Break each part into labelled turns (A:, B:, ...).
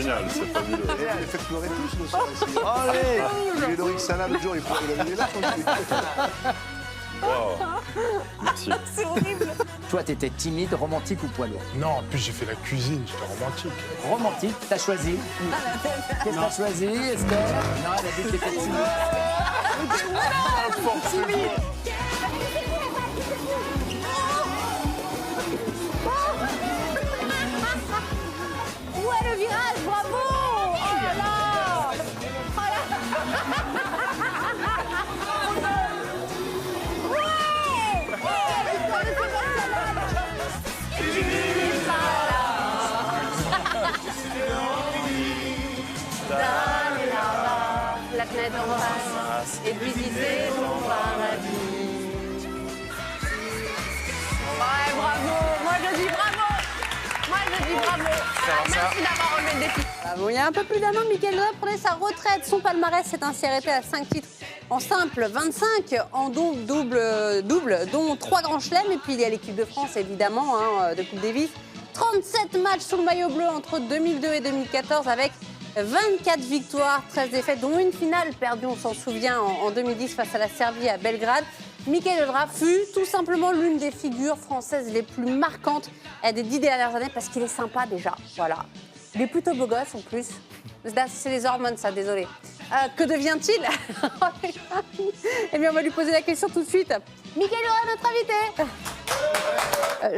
A: génial, c'est fabuleux.
B: Et elle les fait pleurer tous le soir ici. Allez, j'ai Loïc Salah le jour, il est là.
A: Wow. Merci.
C: C'est horrible.
D: Toi, t'étais timide, romantique ou poids lourd?
E: Non, en plus j'ai fait la cuisine, j'étais romantique.
D: Romantique, t'as choisi. Qu'est-ce que t'as choisi, Esther? Non, elle a dit que t'étais timide.
C: Ouais, le virage, bravo. Oh là là. Oh là. Ouais. Victoire de la fenêtre en face et lui disait ton paradis. Ouais, bravo. Moi, je dis bravo. Merci d'avoir relevé le défi. Bravo. Il y a un peu plus d'un an, Mickaël Laudrup prenait sa retraite. Son palmarès s'est ainsi arrêté à 5 titres en simple, 25 en double, dont 3 grands chelems. Et puis il y a l'équipe de France, évidemment, de Coupe Davis. 37 matchs sous le maillot bleu entre 2002 et 2014 avec 24 victoires, 13 défaites, dont une finale perdue, on s'en souvient, en 2010 face à la Serbie à Belgrade. Mickaël Laudrup fut tout simplement l'une des figures françaises les plus marquantes des 10 dernières années parce qu'il est sympa déjà, voilà. Il est plutôt beau gosse en plus. C'est les hormones, ça, désolé. Que devient-il? Eh bien, on va lui poser la question tout de suite. Mickaël Laudrup, notre invité.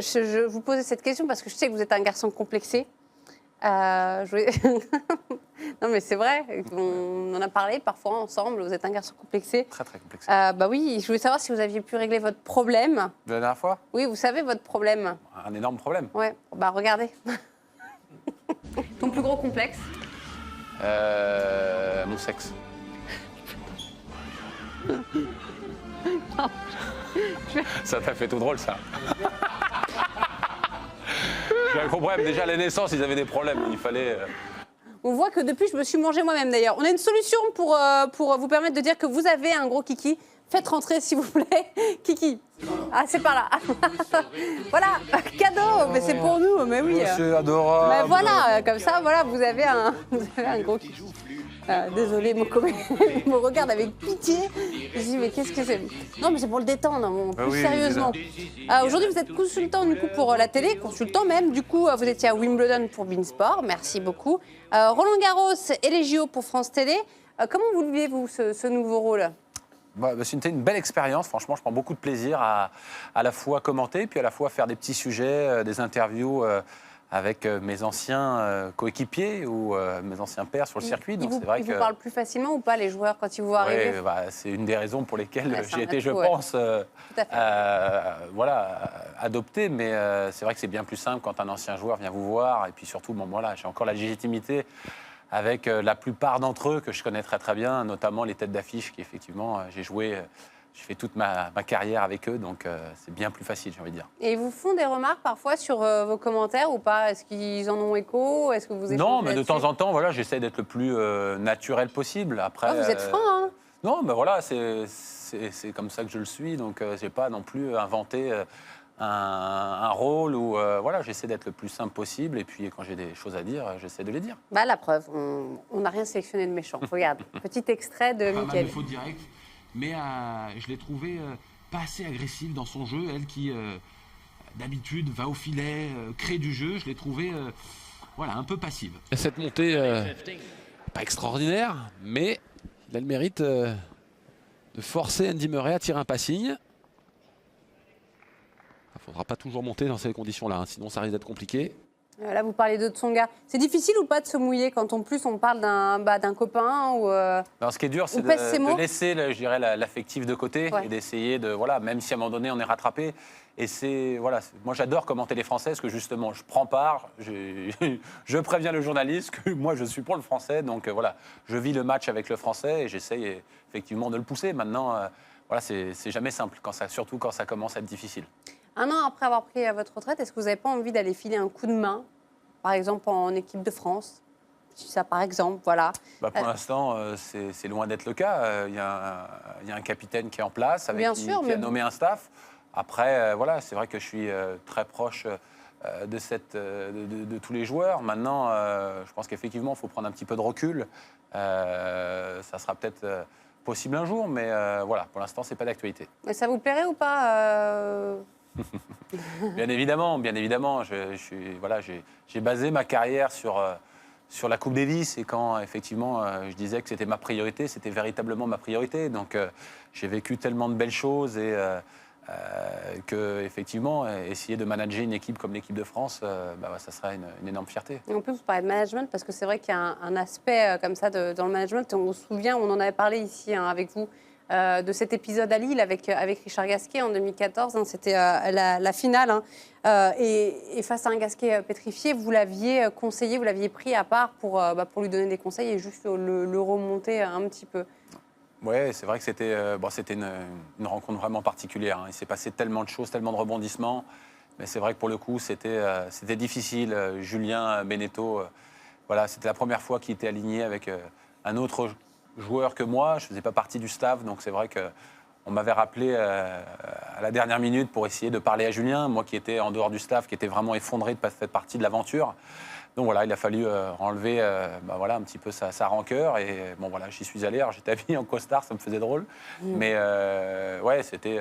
C: Je vous posais cette question parce que je sais que vous êtes un garçon complexé. Non, mais c'est vrai, on en a parlé parfois ensemble, vous êtes un garçon complexé.
F: Très, très complexé.
C: Bah oui, je voulais savoir si vous aviez pu régler votre problème.
F: De la dernière fois?
C: Oui, vous savez votre problème.
F: Un énorme problème.
C: Ouais, bah regardez. Ton plus gros complexe?
F: Mon sexe. Ça t'a fait tout drôle, ça. J'ai un gros problème. Déjà, à la naissance, ils avaient des problèmes. Il fallait...
C: On voit que depuis, je me suis mangée moi-même d'ailleurs. On a une solution pour vous permettre de dire que vous avez un gros kiki. Faites rentrer, s'il vous plaît. Kiki. Ah, c'est par là. Voilà, cadeau. Mais c'est pour nous, mais oui.
F: C'est adorable.
C: Mais voilà, comme ça, voilà, vous avez un gros kiki. Désolé, mon copain me regarde avec pitié. Je dis, mais qu'est-ce que c'est? Non, mais c'est pour le détendre, plus
F: oui,
C: sérieusement. Aujourd'hui, vous êtes consultant du coup, pour la télé, consultant même. Du coup, vous étiez à Wimbledon pour Beansport. Merci beaucoup. Roland Garros et les JO pour France Télé. Comment vous vivez-vous ce nouveau rôle?
F: C'était une belle expérience. Franchement, je prends beaucoup de plaisir à la fois commenter, puis à la fois faire des petits sujets, des interviews avec mes anciens coéquipiers ou mes anciens pairs sur le circuit.
C: Donc c'est vrai que... Ils vous parlent plus facilement ou pas, les joueurs, quand ils vous voient arriver?
F: C'est une des raisons pour lesquelles j'ai été, je
C: ouais.
F: pense, adopté. Mais c'est vrai que c'est bien plus simple quand un ancien joueur vient vous voir. Et puis surtout, j'ai encore la légitimité avec la plupart d'entre eux que je connais très très bien, notamment les têtes d'affiche qui, effectivement, j'ai fait toute ma carrière avec eux, donc c'est bien plus facile, j'ai envie de dire.
C: Et ils vous font des remarques parfois sur vos commentaires ou pas? Est-ce qu'ils en ont écho? Est-ce que vous
F: Non, mais de temps en temps, j'essaie d'être le plus naturel possible. Après,
C: vous êtes franc, hein?
F: Non, mais c'est comme ça que je le suis, donc je n'ai pas non plus inventé un rôle où j'essaie d'être le plus simple possible, et puis quand j'ai des choses à dire, j'essaie de les dire.
C: La preuve, on n'a rien sélectionné de méchant. Regarde, petit extrait de Mickaël.
G: Il faut direct. Mais je l'ai trouvée pas assez agressive dans son jeu. Elle qui, d'habitude, va au filet, crée du jeu. Je l'ai trouvée un peu passive.
H: Cette montée, pas extraordinaire, mais il a le mérite de forcer Andy Murray à tirer un passing. Il ne faudra pas toujours monter dans ces conditions-là, sinon ça risque d'être compliqué.
C: Là, vous parlez de Tsonga. C'est difficile ou pas de se mouiller quand on parle d'un copain ou
F: Non, ce qui est dur, c'est de laisser, je dirais, l'affectif de côté et d'essayer de, même si à un moment donné on est rattrapé. Et moi j'adore commenter les Français parce que justement, je prends part, je préviens le journaliste que moi je suis pour le Français, donc je vis le match avec le Français et j'essaye effectivement de le pousser. Maintenant, c'est jamais simple, surtout quand ça commence à être difficile.
C: Un an après avoir pris votre retraite, est-ce que vous n'avez pas envie d'aller filer un coup de main, par exemple en équipe de France? Ça, par exemple, voilà.
F: Pour l'instant, c'est loin d'être le cas. Il y a un capitaine qui est en place, qui a nommé un staff. Après, c'est vrai que je suis très proche de tous les joueurs. Maintenant, je pense qu'effectivement, il faut prendre un petit peu de recul. Ça sera peut-être possible un jour, mais voilà, pour l'instant, c'est pas d'actualité.
C: Et ça vous plairait ou pas
F: Bien évidemment. J'ai basé ma carrière sur la Coupe Davis, et quand effectivement je disais que c'était ma priorité, c'était véritablement ma priorité. Donc j'ai vécu tellement de belles choses et que effectivement essayer de manager une équipe comme l'équipe de France, ça sera une énorme fierté.
C: Et en plus, vous parlez de management parce que c'est vrai qu'il y a un aspect comme ça dans le management. On se souvient, on en avait parlé ici avec vous. De cet épisode à Lille avec Richard Gasquet en 2014. C'était la finale. Et face à un Gasquet pétrifié, vous l'aviez conseillé, vous l'aviez pris à part pour lui donner des conseils et juste le remonter un petit peu.
F: Oui, c'est vrai que c'était une rencontre vraiment particulière. Il s'est passé tellement de choses, tellement de rebondissements. Mais c'est vrai que pour le coup, c'était difficile. Julien Beneteau, c'était la première fois qu'il était aligné avec un autre joueur que moi. Je ne faisais pas partie du staff, donc c'est vrai qu'on m'avait rappelé à la dernière minute pour essayer de parler à Julien, moi qui étais en dehors du staff, qui était vraiment effondré de ne pas faire partie de l'aventure. Donc voilà, il a fallu enlever un petit peu sa rancœur. Et bon, voilà, j'y suis allé. Alors j'étais habillé en costard, ça me faisait drôle. Mais ouais, c'était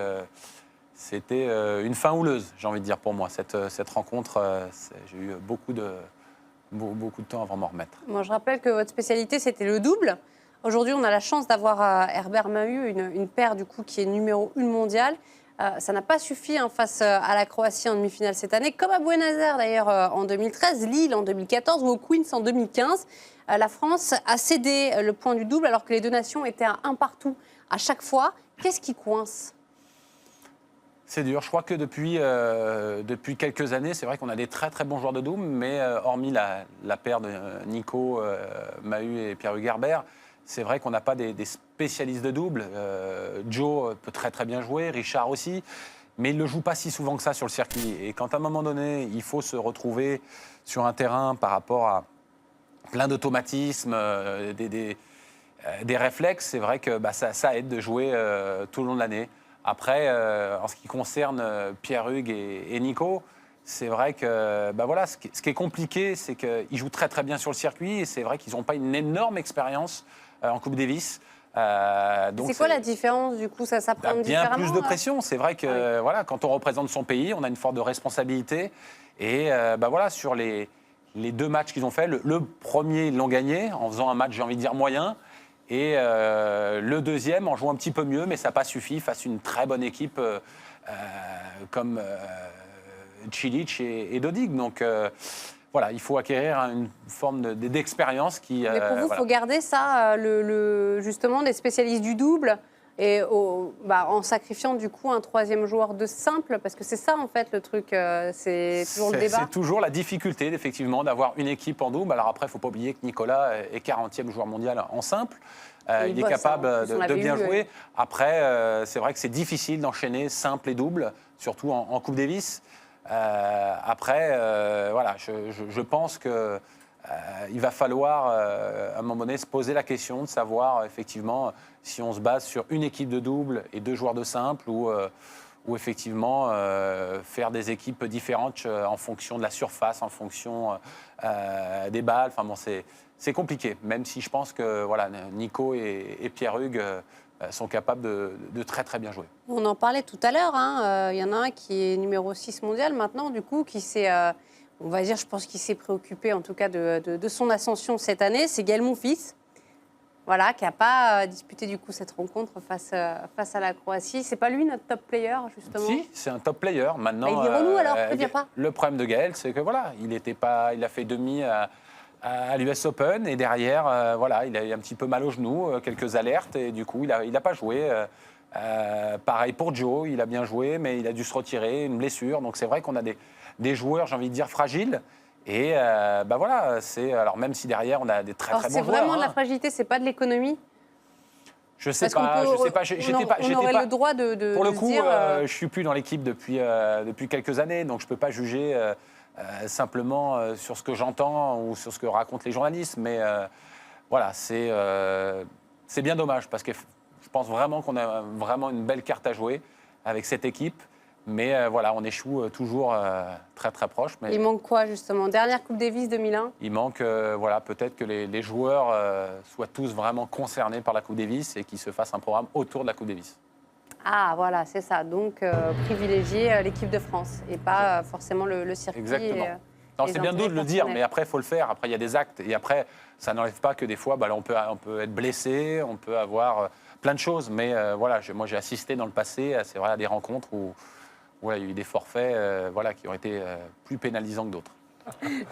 F: une fin houleuse, j'ai envie de dire, pour moi. Cette rencontre, j'ai eu beaucoup de temps avant de m'en remettre.
C: Moi, je rappelle que votre spécialité, c'était le double. Aujourd'hui, on a la chance d'avoir Herbert Mahut, une paire du coup qui est numéro 1 mondiale. Ça n'a pas suffi face à la Croatie en demi-finale cette année, comme à Buenos Aires d'ailleurs en 2013, Lille en 2014 ou au Queens en 2015. La France a cédé le point du double alors que les deux nations étaient à 1 partout à chaque fois. Qu'est-ce qui coince ?
F: C'est dur. Je crois que depuis quelques années, c'est vrai qu'on a des très très bons joueurs de double, mais hormis la paire de Nico Mahut et Pierre-Hugues Herbert, c'est vrai qu'on n'a pas des spécialistes de double. Joe peut très très bien jouer, Richard aussi, mais il ne le joue pas si souvent que ça sur le circuit. Et quand à un moment donné, il faut se retrouver sur un terrain par rapport à plein d'automatismes, des réflexes, c'est vrai que ça aide de jouer tout le long de l'année. Après, en ce qui concerne Pierre-Hugues et Nico, c'est vrai que ce qui est compliqué, c'est qu'ils jouent très très bien sur le circuit et c'est vrai qu'ils n'ont pas une énorme expérience en Coupe Davis.
C: C'est quoi la différence du coup, ça prend
F: bien plus de pression. C'est vrai que quand on représente son pays, on a une forme de responsabilité. Et sur les 2 matchs qu'ils ont fait, le premier, ils l'ont gagné en faisant un match, j'ai envie de dire, moyen. Et le deuxième en jouant un petit peu mieux, mais ça n'a pas suffi face à une très bonne équipe comme Cilic et Dodig. Donc il faut acquérir une forme d'expérience qui...
C: Mais pour vous, il faut garder ça, justement, des spécialistes du double, et en sacrifiant du coup un 3e joueur de simple, parce que c'est ça en fait le truc, c'est toujours le débat.
F: C'est toujours la difficulté, effectivement, d'avoir une équipe en double. Alors après, il ne faut pas oublier que Nicolas est 40e joueur mondial en simple. Il est capable de bien jouer. Après, c'est vrai que c'est difficile d'enchaîner simple et double, surtout en Coupe Davis. Je pense que il va falloir, à un moment donné, se poser la question de savoir, effectivement, si on se base sur une équipe de double et 2 joueurs de simple ou effectivement, faire des équipes différentes en fonction de la surface, en fonction des balles. Enfin, bon, c'est compliqué, même si je pense que Nico et Pierre-Hugues sont capables de très très bien jouer.
C: On en parlait tout à l'heure, y en a un qui est numéro 6 mondial maintenant, du coup, qui s'est... on va dire, je pense qu'il s'est préoccupé en tout cas de son ascension cette année. C'est Gaël Monfils, qui n'a pas disputé du coup cette rencontre face à la Croatie. C'est pas lui notre top player justement ?
F: Si, c'est un top player. Maintenant,
C: il est relou alors, il vient pas.
F: Le problème de Gaël, c'est que il a fait demi à l'US Open et derrière, il a eu un petit peu mal au genou, quelques alertes et du coup, il n'a pas joué. Pareil pour Joe, il a bien joué, mais il a dû se retirer, une blessure. Donc c'est vrai qu'on a des joueurs, j'ai envie de dire, fragiles. Et alors même si derrière, on a des très très bons joueurs.
C: C'est vraiment de la fragilité, c'est pas de l'économie ?
F: Je sais pas.
C: On aurait le droit de
F: pour le coup,
C: dire,
F: je suis plus dans l'équipe depuis quelques années, donc je peux pas juger simplement sur ce que j'entends ou sur ce que racontent les journalistes. Mais c'est bien dommage parce que je pense vraiment qu'on a vraiment une belle carte à jouer avec cette équipe. Mais voilà, on échoue toujours très très proche. Mais
C: Il manque quoi justement? Dernière Coupe Davis 2001.
F: il manque voilà, peut-être que les joueurs soient tous vraiment concernés par la Coupe Davis et qu'ils se fassent un programme autour de la Coupe Davis.
C: Ah voilà, c'est ça. Donc privilégier l'équipe de France et pas forcément le circuit.
F: Exactement.
C: Et
F: C'est bien doux de le dire, mais après, il faut le faire. Après, il y a des actes. Et après, ça n'enlève pas que des fois, on peut être blessé, on peut avoir plein de choses. Mais voilà, moi, j'ai assisté dans le passé à à des rencontres où il y a eu des forfaits qui ont été plus pénalisants que d'autres.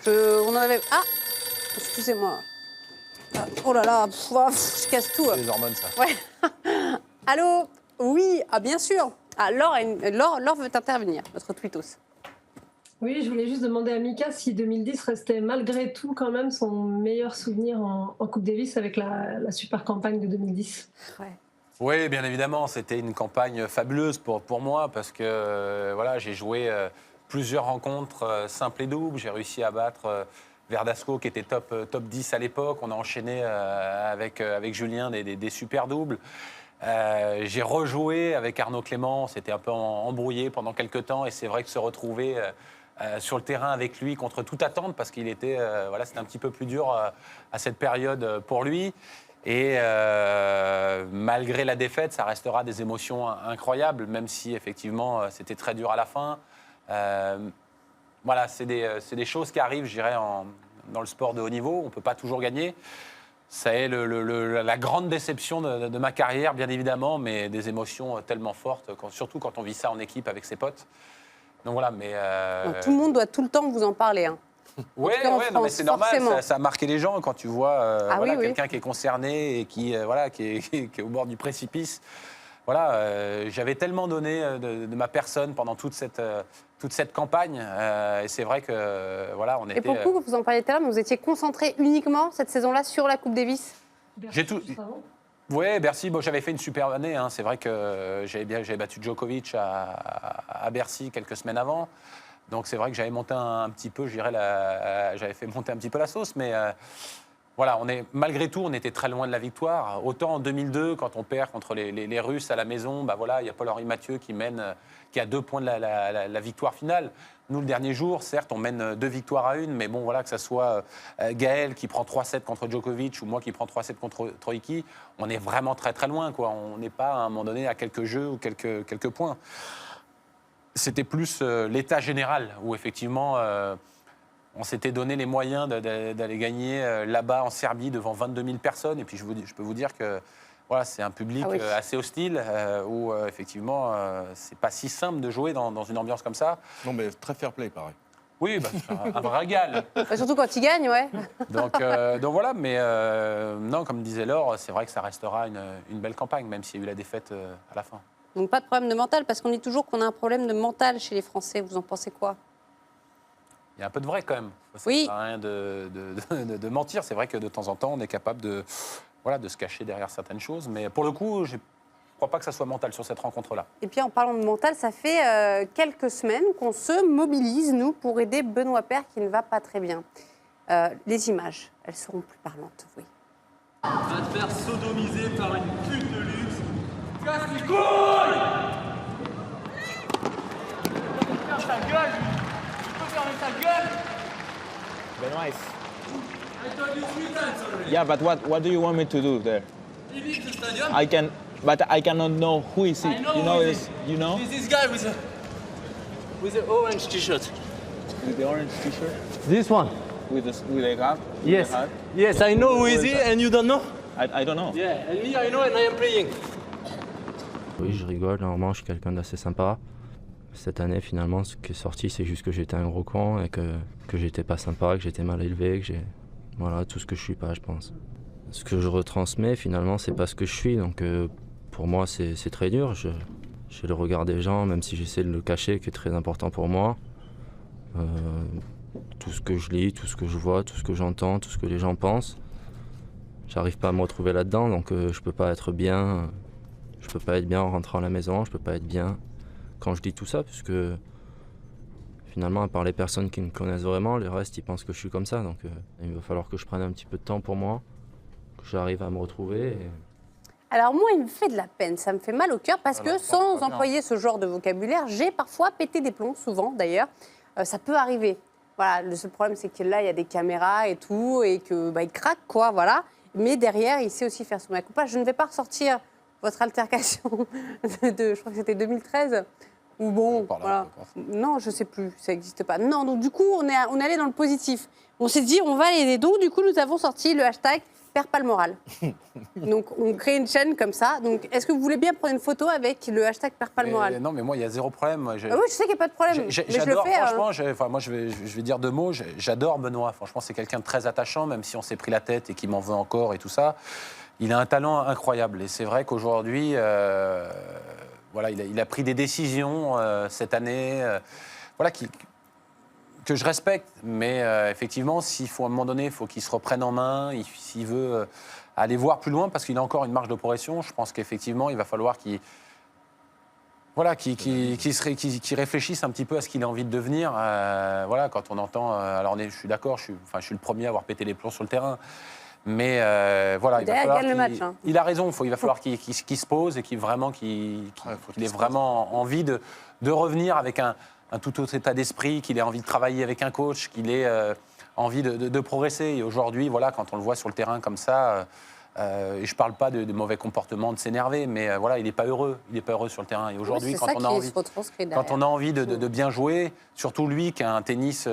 C: On en avait... Ah, excusez-moi. Oh là là, je casse tout.
F: C'est les hormones, ça.
C: Ouais. Allô? Oui, bien sûr. Ah, Laure veut intervenir, notre tweetos.
I: Oui, je voulais juste demander à Mika si 2010 restait malgré tout quand même son meilleur souvenir en Coupe Davis avec la super campagne de 2010.
C: Ouais.
F: Oui, bien évidemment, c'était une campagne fabuleuse pour moi parce que j'ai joué plusieurs rencontres simples et doubles. J'ai réussi à battre Verdasco qui était top 10 à l'époque. On a enchaîné avec Julien des super doubles. J'ai rejoué avec Arnaud Clément, c'était un peu embrouillé pendant quelques temps et c'est vrai que se retrouver sur le terrain avec lui contre toute attente parce qu'il était, c'était un petit peu plus dur à cette période pour lui. Et malgré la défaite, ça restera des émotions incroyables, même si effectivement c'était très dur à la fin. C'est des choses qui arrivent, je dirais, dans le sport de haut niveau. On ne peut pas toujours gagner. Ça est la grande déception de ma carrière, bien évidemment, mais des émotions tellement fortes, surtout quand on vit ça en équipe avec ses potes. Donc voilà, mais...
C: Donc, tout le monde doit tout le temps vous en parler. Hein.
F: Oui, mais c'est normal, ça a marqué les gens quand tu vois quelqu'un qui est concerné et qui est au bord du précipice. J'avais tellement donné de ma personne pendant toute cette campagne, et c'est vrai que on était.
C: Et pour vous en parliez tout à l'heure, mais vous étiez concentré uniquement cette saison-là sur la Coupe Davis.
F: J'ai tout. Oui, Bercy, j'avais fait une super année. Hein. C'est vrai que j'avais battu Djokovic à Bercy quelques semaines avant. Donc c'est vrai que j'avais monté un petit peu, j'avais fait monter un petit peu la sauce, mais malgré tout, on était très loin de la victoire. Autant en 2002, quand on perd contre les Russes à la maison, il y a Paul-Henri Mathieu qui a 2 points de la victoire finale. Nous, le dernier jour, certes, on mène 2 victoires à 1, mais que ça soit Gaël qui prend 3-7 contre Djokovic ou moi qui prends 3-7 contre Troïki, on est vraiment très très loin, quoi. On n'est pas à un moment donné à quelques jeux ou quelques points. C'était plus l'état général, où effectivement, on s'était donné les moyens d'aller gagner là-bas en Serbie devant 22 000 personnes. Et puis je peux vous dire que c'est un public assez hostile, où effectivement, c'est pas si simple de jouer dans une ambiance comme ça.
B: Non, mais très fair play, pareil.
F: Oui, un vrai régal.
C: Surtout quand il gagne, ouais.
F: Donc voilà, mais non, comme disait Laure, c'est vrai que ça restera une belle campagne, même s'il y a eu la défaite à la fin.
C: Donc pas de problème de mental, parce qu'on dit toujours qu'on a un problème de mental chez les Français. Vous en pensez quoi?
F: Il y a un peu de vrai quand même. Ça
C: oui.
F: Ne sert à rien de mentir. C'est vrai que de temps en temps, on est capable de se cacher derrière certaines choses. Mais pour le coup, je ne crois pas que ça soit mental sur cette rencontre-là.
C: Et puis en parlant de mental, ça fait quelques semaines qu'on se mobilise, nous, pour aider Benoît Paire qui ne va pas très bien. Les images, elles seront plus parlantes, oui.
J: Va te faire sodomiser par une pute de luxe. Casse les couilles! Tu peux fermer ta gueule! Tu peux fermer ta gueule!
K: Benoît.
J: I told you 3 times already.
K: Yeah, but what do you want me to do there?
J: You leave the stadium.
K: I cannot know who is it.
J: I know
K: you know
J: who
K: is you know?
J: He's this guy with the orange t-shirt.
K: With the orange t-shirt?
J: This one.
K: With a cap?
J: Yes. Yes, I know who is he and you don't know?
K: I don't know.
J: Yeah, and me I know and I am playing.
L: Oui, je rigole, normalement je suis quelqu'un d'assez sympa. Cette année, finalement, ce qui est sorti, c'est juste que j'étais un gros con et que j'étais pas sympa, que j'étais mal élevé, que j'ai... Voilà, tout ce que je suis pas, je pense. Ce que je retransmets, finalement, c'est pas ce que je suis, donc pour moi, c'est très dur. J'ai le regard des gens, même si j'essaie de le cacher, qui est très important pour moi. Tout ce que je lis, tout ce que je vois, tout ce que j'entends, tout ce que les gens pensent, j'arrive pas à me retrouver là-dedans, donc je peux pas être bien... Je peux pas être bien en rentrant à la maison, je peux pas être bien quand je dis tout ça, puisque finalement, à part les personnes qui me connaissent vraiment, les restes, ils pensent que je suis comme ça. Donc il va falloir que je prenne un petit peu de temps pour moi, que j'arrive à me retrouver.
C: Alors moi, il me fait de la peine, ça me fait mal au cœur parce que sans employer ce genre de vocabulaire, j'ai parfois pété des plombs, souvent d'ailleurs. Ça peut arriver. Voilà, le seul problème, c'est que là, il y a des caméras et tout, et que il craque, quoi, voilà. Mais derrière, il sait aussi faire son mea culpa. Je ne vais pas ressortir votre altercation de, je crois que c'était 2013. Ou bon, voilà. Non, je ne sais plus, ça n'existe pas. Non, donc du coup, on est allé dans le positif. On s'est dit, on va l'aider. Donc du coup, nous avons sorti le hashtag Perds pas le moral. Donc on crée une chaîne comme ça. Donc est-ce que vous voulez bien prendre une photo avec le hashtag Perds pas le moral?
F: Non, mais moi, il y a zéro problème. Moi,
C: oui, je sais qu'il n'y a pas de problème. Mais je le fais.
F: Franchement, moi, je vais dire deux mots. J'adore Benoît. Franchement, c'est quelqu'un de très attachant, même si on s'est pris la tête et qu'il m'en veut encore et tout ça. Il a un talent incroyable. Et c'est vrai qu'aujourd'hui, voilà, il a pris des décisions cette année, voilà, que je respecte. Mais effectivement, s'il faut à un moment donné, il faut qu'il se reprenne en main. S'il veut aller voir plus loin, parce qu'il a encore une marge de progression, je pense qu'effectivement, il va falloir qu'il réfléchisse un petit peu à ce qu'il a envie de devenir. Voilà, quand on entend... alors, je suis d'accord, je suis le premier à avoir pété les plombs sur le terrain. Mais voilà, il va falloir il a raison, il va falloir qu'il se pose et qu'il ait vraiment envie de revenir avec un tout autre état d'esprit, qu'il ait envie de travailler avec un coach, qu'il ait envie de progresser. Et aujourd'hui, voilà, quand on le voit sur le terrain comme ça, et je ne parle pas de mauvais comportement, de s'énerver, mais voilà, il n'est pas heureux. Il n'est pas heureux sur le terrain. Et aujourd'hui, quand on a envie de bien jouer, surtout lui qui a un tennis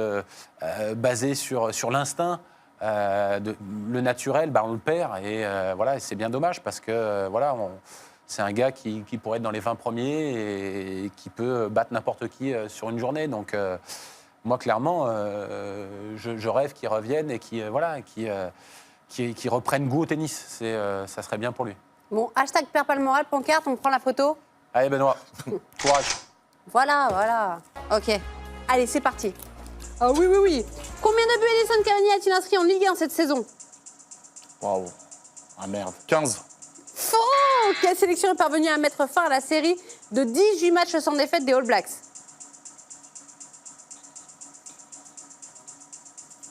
F: basé sur l'instinct, le naturel, on le perd. Et voilà, c'est bien dommage parce que voilà, c'est un gars qui pourrait être dans les 20 premiers et qui peut battre n'importe qui sur une journée. Donc moi, clairement, je rêve qu'il revienne et qu'il reprenne goût au tennis. Ça serait bien pour lui.
C: Bon, hashtag Perds pas le moral, pancarte, on prend la photo.
F: Allez, Benoît, courage.
C: Voilà. Ok. Allez, c'est parti. Ah oui. Combien de buts Edinson Cavani a-t-il inscrit en Ligue 1 cette saison?
A: Waouh. Ah merde. 15.
C: Faux! Quelle sélection est parvenue à mettre fin à la série de 18 matchs sans défaite des All Blacks?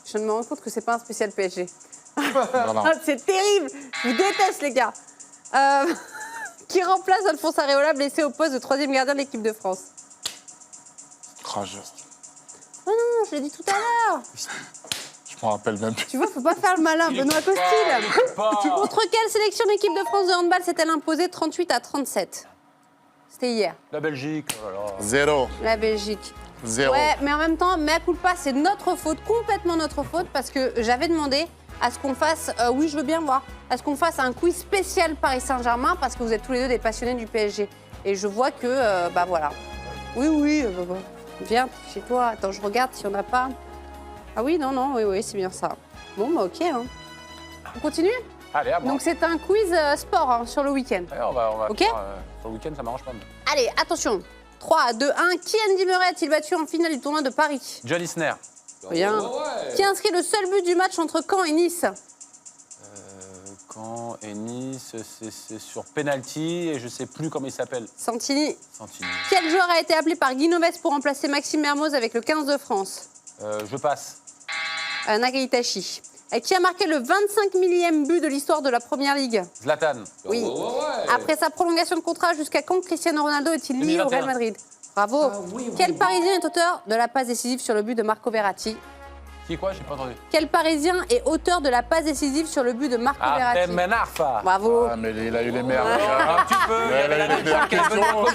C: Je me rends compte que c'est pas un spécial PSG. C'est terrible! Je vous déteste, les gars. Qui remplace Alphonse Areola, blessé au poste de 3e gardien de l'équipe de France? Oh non, je l'ai dit tout à l'heure.
A: Je m'en rappelle même plus.
C: Tu vois, faut pas faire le malin, Benoît Costil. Contre quelle sélection l'équipe de France de handball s'est-elle imposée 38-37? C'était hier.
F: La Belgique. Oh là là.
A: 0.
C: La Belgique.
A: 0.
C: Ouais, mais en même temps, mea culpa, c'est notre faute, complètement notre faute, parce que j'avais demandé à ce qu'on fasse, oui, je veux bien voir, à ce qu'on fasse un quiz spécial Paris Saint-Germain, parce que vous êtes tous les deux des passionnés du PSG. Et je vois que, voilà. Oui. Viens chez toi. Attends, je regarde si on n'a pas. Ah oui, non, oui, c'est bien ça. Bon, ok. Hein. On continue?
F: Allez, à moi.
C: Donc c'est un quiz sport sur le week-end.
F: Ouais, on va
C: ok.
F: Faire, sur le week-end, ça m'arrange pas.
C: Allez, attention. 3, 2, 1. Qui Andy Murray a-t-il battu en finale du tournoi de Paris?
F: John Isner.
C: Bien. Qui a inscrit le seul but du match entre Caen et Nice?
F: Caen et Nice, c'est sur penalty et je sais plus comment il s'appelle.
C: Santini. Quel joueur a été appelé par Guy Novès pour remplacer Maxime Mermoz avec le 15 de France?
F: Je passe.
C: Nagui Itachi. Qui a marqué le 25 millième but de l'histoire de la Première Ligue?
F: Zlatan.
C: Oui. Après sa prolongation de contrat, jusqu'à quand Cristiano Ronaldo est-il lié au Real Madrid? Bravo. Quel Parisien est auteur de la passe décisive sur le but de Marco Verratti?
F: Qui quoi? J'ai pas entendu.
C: Quel Parisien est auteur de la passe décisive sur le but de Marco Verratti?
F: Menarfa.
C: Bravo.
A: Ah, mais il a eu les merdes.
F: Un petit peu. Il y avait la questions.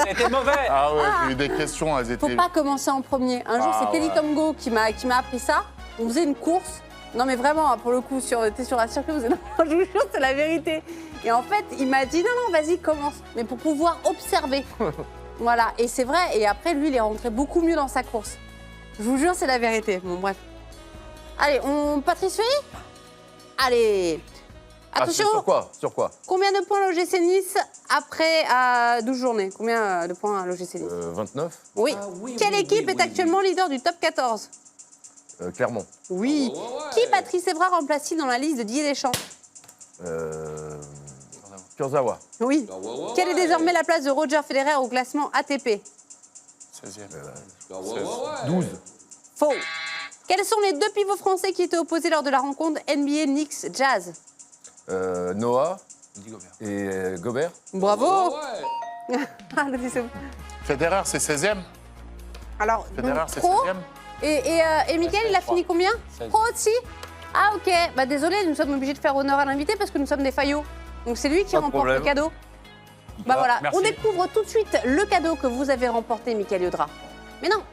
F: C'était mauvais.
A: Ah ouais, j'ai eu des questions, elles étaient...
C: Faut pas commencer en premier. Un jour, c'est Kelly Tomgo qui m'a appris ça. On faisait une course. Non, mais vraiment, pour le coup, t'es sur la circuit, je vous jure, c'est la vérité. Et en fait, il m'a dit, non, vas-y, commence. Mais pour pouvoir observer. Voilà, et c'est vrai. Et après, lui, il est rentré beaucoup mieux dans sa course. Je vous jure, c'est la vérité. Bon, bref. Allez, Patrice Ferry? Allez. Attention.
A: Sur quoi?
C: Combien de points l'OGC Nice après 12 journées? Combien de points l'OGC Nice?
A: 29.
C: Oui. Quelle équipe est actuellement leader du top 14?
A: Clermont.
C: Oui. Qui Patrice Evra remplace-t-il dans la liste de Didier Deschamps?
A: Kurzawa.
C: Oui. Quelle est désormais la place de Roger Federer au classement ATP?
A: 16e. 12.
C: Faux. Quels sont les deux pivots français qui étaient opposés lors de la rencontre NBA Knicks Jazz?
A: Noah Et Gobert.
C: Bravo.
H: Ouais.
C: Ah, là, c'est bon.
E: Federer, c'est 16e.
C: Alors,
E: Federer,
C: donc,
E: c'est
C: pro.
E: 16e.
C: Et Mickaël, il a fini combien?
F: 16.
C: Pro aussi. Ah, ok. Bah, désolé, nous sommes obligés de faire honneur à l'invité parce que nous sommes des faillots. Donc, c'est lui qui
A: Pas de
C: remporte le
A: problème.
C: cadeau. Bah voilà,
F: merci.
C: on découvre tout de suite le cadeau que vous avez remporté, Mickaël Yodra. Mais non.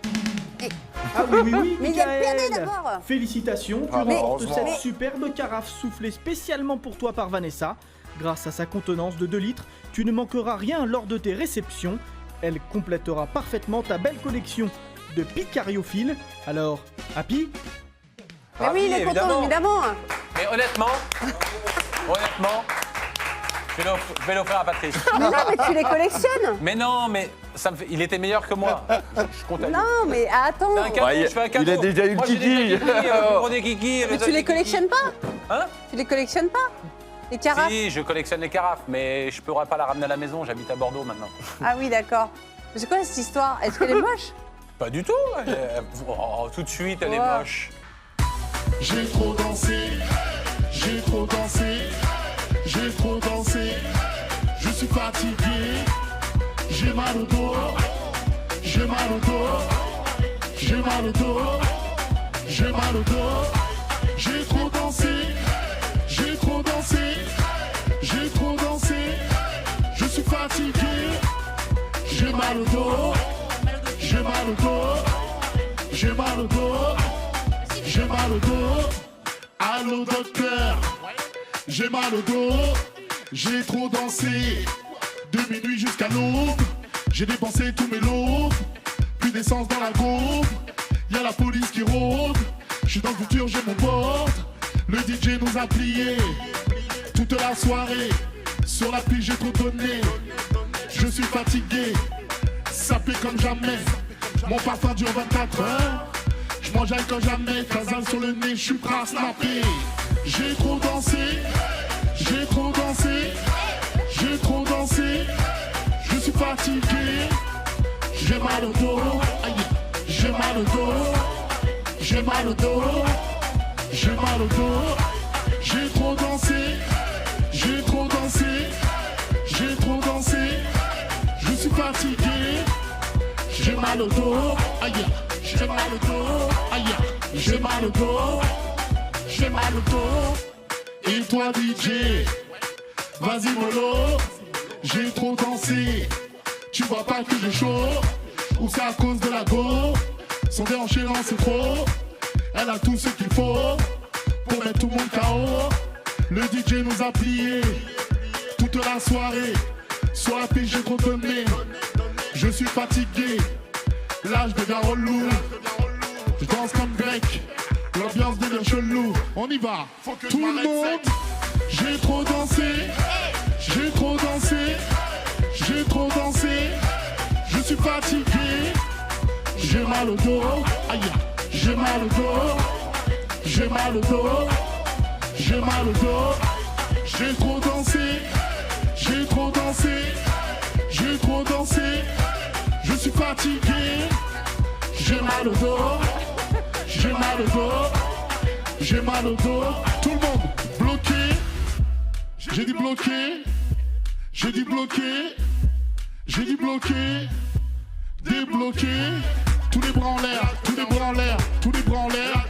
M: Ah oui,
C: Mais il y a le
M: Mickaël.
C: PNL d'abord.
M: Félicitations, tu
A: Ah, mais
M: remportes
A: heureusement.
M: cette superbe carafe soufflée spécialement pour toi par Vanessa. Grâce à sa contenance de 2 litres, tu ne manqueras rien lors de tes réceptions. Elle complétera parfaitement ta belle collection de picariophile. Alors, Happy?
C: Mais oui, il est content, évidemment.
F: Mais honnêtement, je vais l'offrir à Patrice.
C: Mais non, mais tu les collectionnes.
F: Mais non, mais il était meilleur que moi. Je compte à lui.
C: Non, mais attends.
F: C'est un cadeau, je fais un cadeau.
A: Il a déjà eu le
F: Moi, j'ai
A: kiki.
F: déjà des kikis, pour des kikis.
C: Mais tu les collectionnes pas?
F: Hein?
C: Tu les collectionnes pas? Les carafes?
F: Si, je collectionne les carafes, mais je ne pourrais pas la ramener à la maison. J'habite à Bordeaux maintenant.
C: Ah oui, d'accord. C'est quoi cette histoire? Est-ce qu'elle est moche?
F: Pas du tout. Oh, tout de suite, elle est
C: Ouais.
F: moche.
B: J'ai trop dansé, j'ai trop dansé, j'ai trop dansé. Je suis fatigué, j'ai mal au dos, j'ai mal au dos, j'ai mal au dos, j'ai mal au dos. J'ai trop dansé, j'ai trop dansé, j'ai trop dansé. Je suis fatigué, j'ai mal au dos, j'ai mal au dos, j'ai mal au dos. J'ai mal au dos, allô docteur, j'ai mal au dos, j'ai trop dansé, de minuit jusqu'à l'aube, j'ai dépensé tous mes lots, plus d'essence dans la gaube, y'a la police qui rôde, je suis dans le futur, j'ai mon board, le DJ nous a plié, toute la soirée, sur la piste j'ai trop donné, je suis fatigué, sapé comme jamais, mon parfum dure 24 heures. Je mange comme jamais, casal sur le nez, je suis prêt à snapper. J'ai trop dansé, j'ai trop dansé, j'ai trop dansé. Je suis fatigué, j'ai mal au dos, aïe, j'ai mal au dos, j'ai mal au dos, j'ai mal au dos. J'ai trop dansé, j'ai trop dansé, j'ai trop dansé. Je suis fatigué, j'ai mal au dos, aïe. J'ai mal au dos, aïe, j'ai mal au dos, j'ai mal au dos. Et toi DJ, vas-y mollo, j'ai trop dansé. Tu vois pas que j'ai chaud, ou c'est à cause de la go. Son déhanchérant c'est trop, elle a tout ce qu'il faut pour mettre tout le monde KO. Le DJ nous a plié toute la soirée, sur la piste j'ai trop donné. Je suis fatigué. Là je deviens relou, je danse comme grec, l'ambiance devient chelou. On y va, tout le monde. J'ai trop dansé, j'ai trop dansé, j'ai trop dansé. Je suis fatigué, j'ai mal au dos, aïe, j'ai mal au dos, j'ai mal au dos, j'ai mal au dos. J'ai trop dansé, j'ai trop dansé, j'ai trop dansé. Je suis fatigué, j'ai mal au dos, j'ai mal au dos, j'ai mal au dos. Tout le monde bloqué, j'ai dit bloqué, j'ai dit bloqué, j'ai dit bloqué, débloqué. Tous les bras en l'air, tous les bras en l'air, tous les bras en l'air.